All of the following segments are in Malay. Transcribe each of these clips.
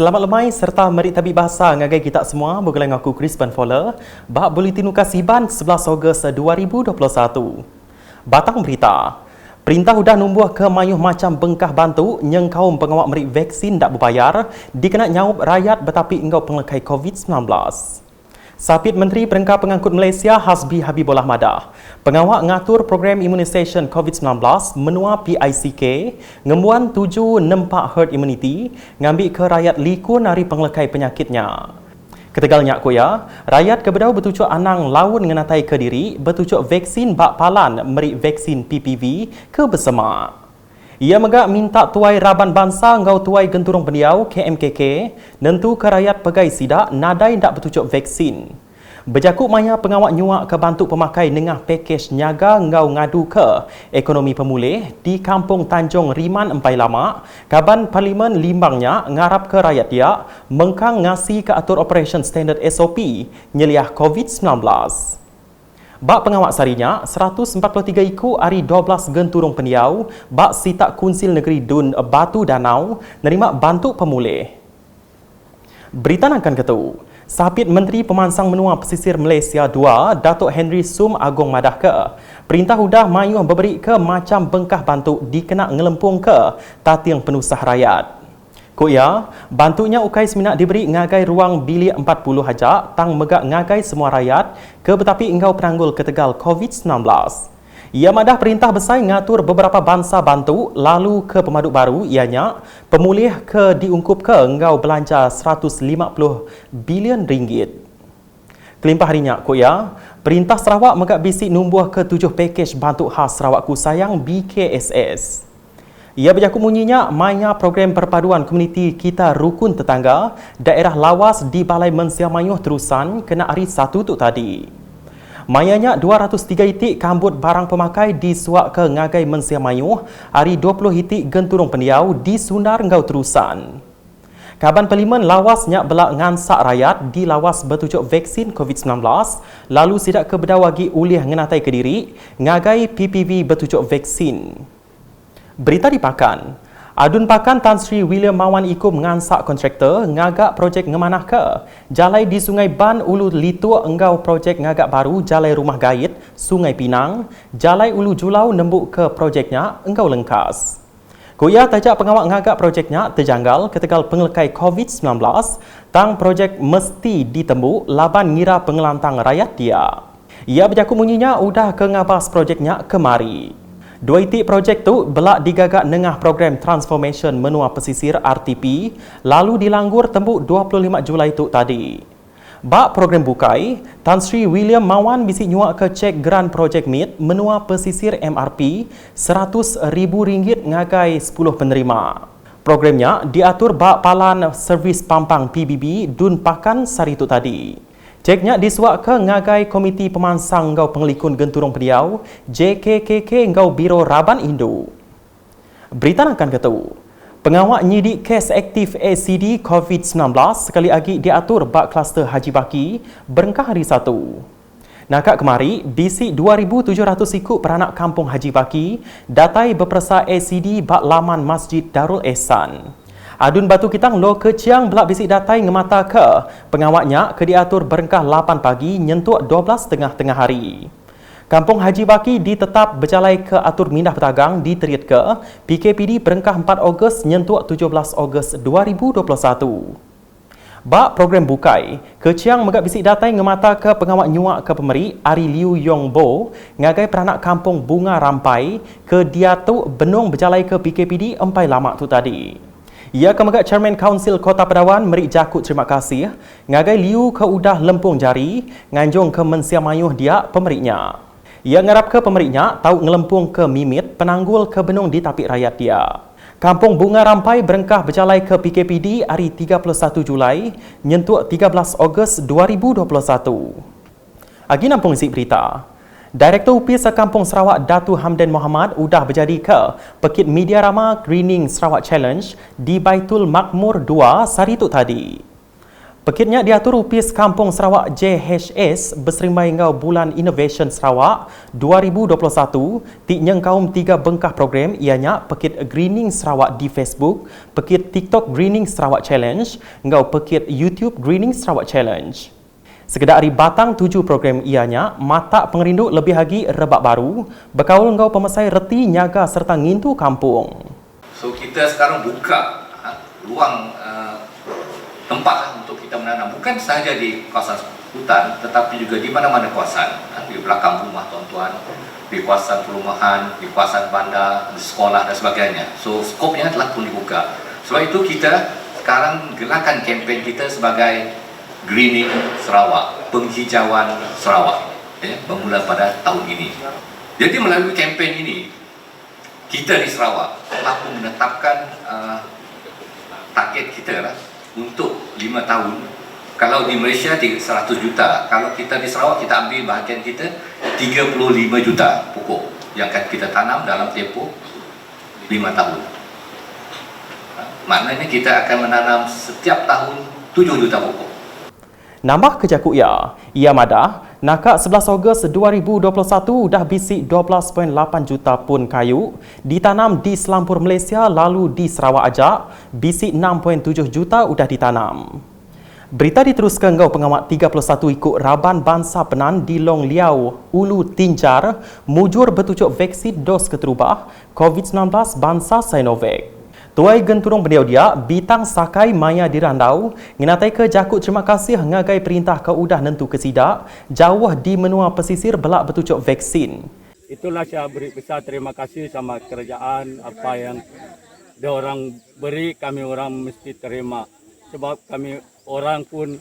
Selamat lemai serta merit tabik bahasa ngagai kita semua. Bergelang aku Chris Banfola. Bak Buletin Ukasiban 11 Ogos 2021. Batang berita. Perintah sudah numbuh ke mayuh macam bengkah bantu yang kaum pengawak merit vaksin tak berbayar dikena nyaup rakyat betapi engkau penglekai COVID-19. Sapit Menteri Perengkah Pengangkut Malaysia Hasbi Habibullah Madah, pengawak ngatur program imunisation COVID-19 menua PICK, ngembuan 7 nempak herd immunity, ngambil ke rakyat liku nari penglekai penyakitnya. Ketegalnya kuya, rakyat kebedau bertujuk anang laun ngenatai ke diri, bertujuk vaksin bak palan merik vaksin PPV ke bersama. Ia megak minta tuai Raban Bangsa ngau tuai Genturong Pendiau KMKK nentu ke rakyat pegai sidak nadai ndak bertujuk vaksin. Berjakuk maya pengawak nyuak ke bantu pemakai nengah pakej nyaga ngau ngadu ke ekonomi pemulih di Kampung Tanjung Riman Empai Lama, Kaban Parlimen Limbangnya ngarap ke rakyat dia mengkang ngasi ke atur Operation Standard SOP nyeliah COVID-19. Bak pengawak sarinya, 143 iku hari 12 Genturong Pendiau, bak sitak Kunsil Negeri Dun Batu Danau, nerima bantu pemulih. Berita nangkan ketu, Sapit Menteri Pemansang Menua Pesisir Malaysia 2, Datuk Henry Sum Agong Madah ke, perintah hudah mayuh memberi ke macam bengkah bantu dikena ngelempung ke tatiang penusah rakyat. Kuya, bantunya ukai seminak diberi ngagai ruang bilik 40 hajak tang megak ngagai semua rakyat ke betapi engkau peranggul ketegal COVID-19. Ia madah perintah besar ngatur beberapa bangsa bantu lalu ke pemaduk baru ianya pemulih ke diungkup ke engkau belanja 150 bilion ringgit. Kelimpah harinya kuya, perintah Sarawak megak bisik numbuh ke 7 pakej bantu khas Sarawakku Sayang BKSS. Ia berjakut munyinya maya program perpaduan komuniti kita rukun tetangga daerah lawas di Balai Mensia Mayuh terusan kena hari 1 tu tadi. Mayanya 203 itik kambut barang pemakai disuak ke ngagai Mensia Mayuh, hari 20 itik Genturong Pendiau di Sundar ngau terusan. Kaban Parlimen lawas nyak belak ngansak rakyat di lawas bertujuk vaksin COVID-19 lalu sidak ke bedawagi ulih ngenatai ke diri ngagai PPV bertujuk vaksin. Berita di Pakan. Adun Pakan Tan Sri William Mawan Ikum mengansak kontraktor ngagak projek ngemanah ke jalai di Sungai Ban Ulu Litu enggau projek ngagak baru jalai Rumah Gait Sungai Pinang, jalai Ulu Julau nembuk ke projeknya enggau lengkas. Kuya tajak pengawak ngagak projeknya terjanggal ketegal penglekai COVID-19 tang projek mesti ditembuk laban ngira pengelantang rakyat dia. Ia berjakut munyinya udah ke ngabas projeknya kemari. 2 itik projek tu belak digagak nengah program Transformation Menua Pesisir RTP lalu dilanggur tembuk 25 Julai tu tadi. Bak program bukai, Tan Sri William Mawan bisik nyuak ke cek Grand Project Meet Menua Pesisir MRP RM100,000 ngagai 10 penerima. Programnya diatur bak palan servis pampang PBB Dun Pakan sari tu tadi. Ceknya disuak ke ngagai Komiti Pemansang Ngau Pengelikun Genturong Pendiau, JKKK Ngau Biro Raban Indo. Berita nangkan ketu. Pengawak nyidik kes aktif ACD COVID-19 sekali lagi diatur bak kluster Haji Baki berengkah hari 1. Nakak kemari, bisik 2,700 ikut peranak kampung Haji Baki datai berperasa ACD bak laman Masjid Darul Ehsan. Adun Batu Kitang lo ke Ciang belak bisik datai ngemata ke pengawaknya ke diatur berengkah 8 pagi nyentuk 12 tengah hari. Kampung Haji Baki ditetap berjalai ke atur mindah pedagang diterit ke PKPD berengkah 4 Ogos nyentuk 17 Ogos 2021. Bak program bukai, ke Ciang megak bisik datai ngemata ke pengawak nyuak ke pemeri Ari Liu Yong Bo ngagai peranak kampung Bunga Rampai ke diatuk benung berjalai ke PKPD Empai Lama tu tadi. Ia kemegak Chairman Kaunsil Kota Pedawan merik jakut terima kasih ngagai Liu ke udah lempung jari nganjung ke Mensia Mayuh dia pemeriknya. Ia ngarap ke pemeriknya tahu ngelempung ke mimit penanggul ke benung di tapik rakyat dia. Kampung Bunga Rampai berengkah berjalai ke PKPD hari 31 Julai nyentuk 13 Ogos 2021. Agi nampung isi berita. Direktur UPIS Kampung Sarawak Datu Hamdan Mohamad udah berjadi ke Pekit Media Rama Greening Sarawak Challenge di Baitul Makmur 2 sari tu tadi. Pekitnya diatur UPIS Kampung Sarawak JHS berserimbai ngau Bulan Innovation Sarawak 2021 tiknyeng kaum 3 bengkah program ianya Pekit Greening Sarawak di Facebook, Pekit TikTok Greening Sarawak Challenge, ngau Pekit YouTube Greening Sarawak Challenge. Sekedar hari batang 7 program ianya mata pengerindu lebih lagi rebak baru, berkaul ngau pemesai reti nyaga serta ngintu kampung. So kita sekarang buka ruang tempat untuk kita menanam, bukan sahaja di kawasan hutan tetapi juga di mana-mana kawasan, di belakang rumah tuan-tuan, di kawasan perumahan, di kawasan bandar, di sekolah dan sebagainya. So skopnya telah pun dibuka. Sebab itu kita sekarang gerakan kempen kita sebagai Greening Sarawak, penghijauan Sarawak, bermula pada tahun ini. Jadi melalui kempen ini kita di Sarawak telah pun menetapkan target kita lah untuk 5 tahun. Kalau di Malaysia 100 juta, kalau kita di Sarawak kita ambil bahagian kita 35 juta pokok yang akan kita tanam dalam tempoh 5 tahun. Maknanya kita akan menanam setiap tahun 7 juta pokok. Nambah kejakut ia madah, nakak 11 Ogos 2021 dah bisik 12.8 juta pun kayu ditanam di selampur Malaysia lalu di Sarawak ajak, bisik 6.7 juta udah ditanam. Berita diteruskan ngau pengamat 31 ikut Raban Bangsa Penan di Long Liau, Ulu Tinjar, mujur bertujuk vaksin dos keterubah COVID-19 bangsa Sinovac. Tuai genturung beliau dia, Bitang Sakai Maya dirandau, nginatai ke jakut terima kasih ngagai perintah ke udah nentu kesidak, jauh di menua pesisir belak bertujuk vaksin. Itulah saya beri besar terima kasih sama kerajaan, apa yang diorang beri kami orang mesti terima. Sebab kami orang pun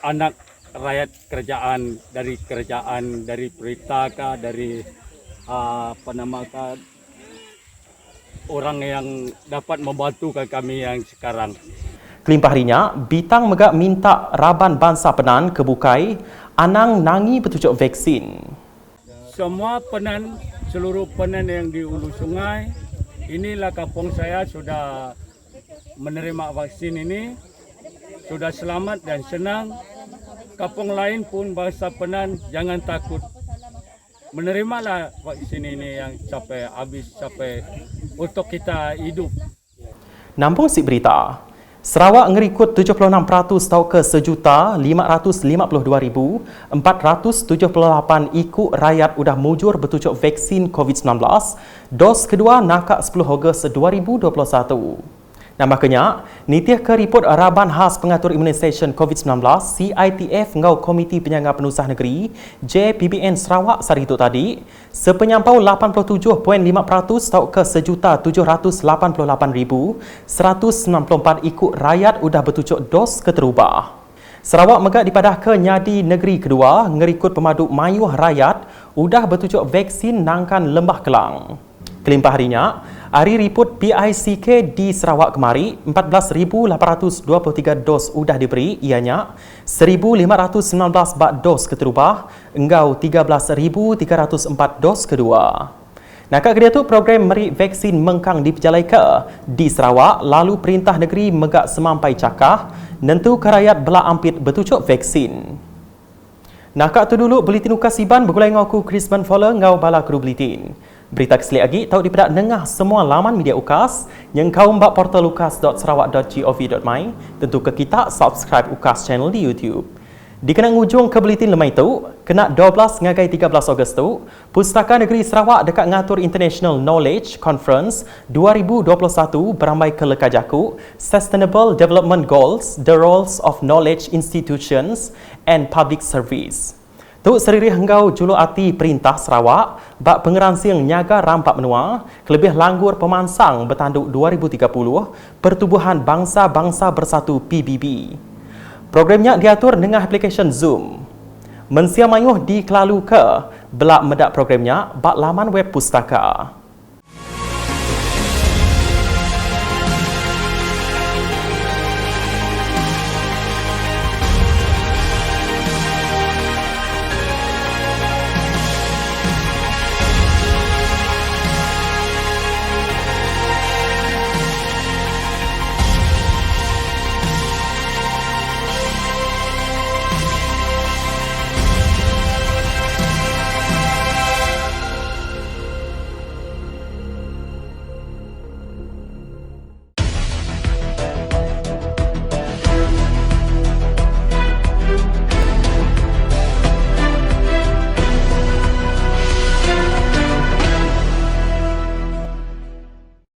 anak rakyat kerajaan, dari perintah kah, dari orang yang dapat membantu kami yang sekarang. Kelimpah harinya, Bitang megak minta Raban Bangsa Penan kebukai, anang nangi bertujuk vaksin. Semua penan, seluruh penan yang di Ulu Sungai, inilah kampung saya sudah menerima vaksin ini, sudah selamat dan senang. Kampung lain pun Bangsa Penan jangan takut. Menerimalah vaksin ini yang sampai habis, sampai untuk kita hidup. Nampung si berita, Sarawak ngerikut 76% tau ke 1,552,478 ikut rakyat udah mujur bertujuk vaksin COVID-19, dos kedua nakak 10 Ogos 2021. Nampaknya, nitiah ke report Raban Khas Pengatur Imunisasi COVID-19 CITF ngau Komiti Penyangga Penusah Negeri JPBN Sarawak sehari itu tadi, sepenyampau 87.5% tau ke 1,788,194 ikut rakyat udah bertujuk dos keterubah. Sarawak megak dipadah ke nyadi negeri kedua ngerikut pemadu mayuh rakyat udah bertujuk vaksin nangkan Lembah Kelang. Kelimpah harinya, hari report PICK di Sarawak kemari, 14,823 dos udah diberi, ianya 1,519 bak dos keterubah, enggau 13,304 dos kedua. Nakak kedia tu program meri vaksin mengkang diperjalai ke di Sarawak, lalu perintah negeri megak semampai cakah, nentu ke rakyat belah ampit bertujuk vaksin. Nakak tu dulu Buletin Ukas Siban bergulai ngaku Krisman Fowler ngau bala kru Buletin. Berita keselik lagi tahu dipedak nengah semua laman media Ukas yang kau mbak portal ukas.sarawak.gov.my. Tentu ke kita subscribe Ukas channel di YouTube. Dikenang ujung ke Buletin lemai tu, kena 12 ngagai 13 Ogos tu, Pustaka Negeri Sarawak dekat ngatur International Knowledge Conference 2021 beramai ke Lekajaku, Sustainable Development Goals, The Roles of Knowledge Institutions and Public Service. Tu seriri henggau julu ati perintah Sarawak bak pengeransing nyaga rampak menua kelebih langgur pemansang bertanduk 2030 Pertubuhan Bangsa-Bangsa Bersatu PBB. Programnya diatur dengan aplikasi Zoom. Mensia mayuh di Kelalu ke belak medak programnya bak laman web pustaka.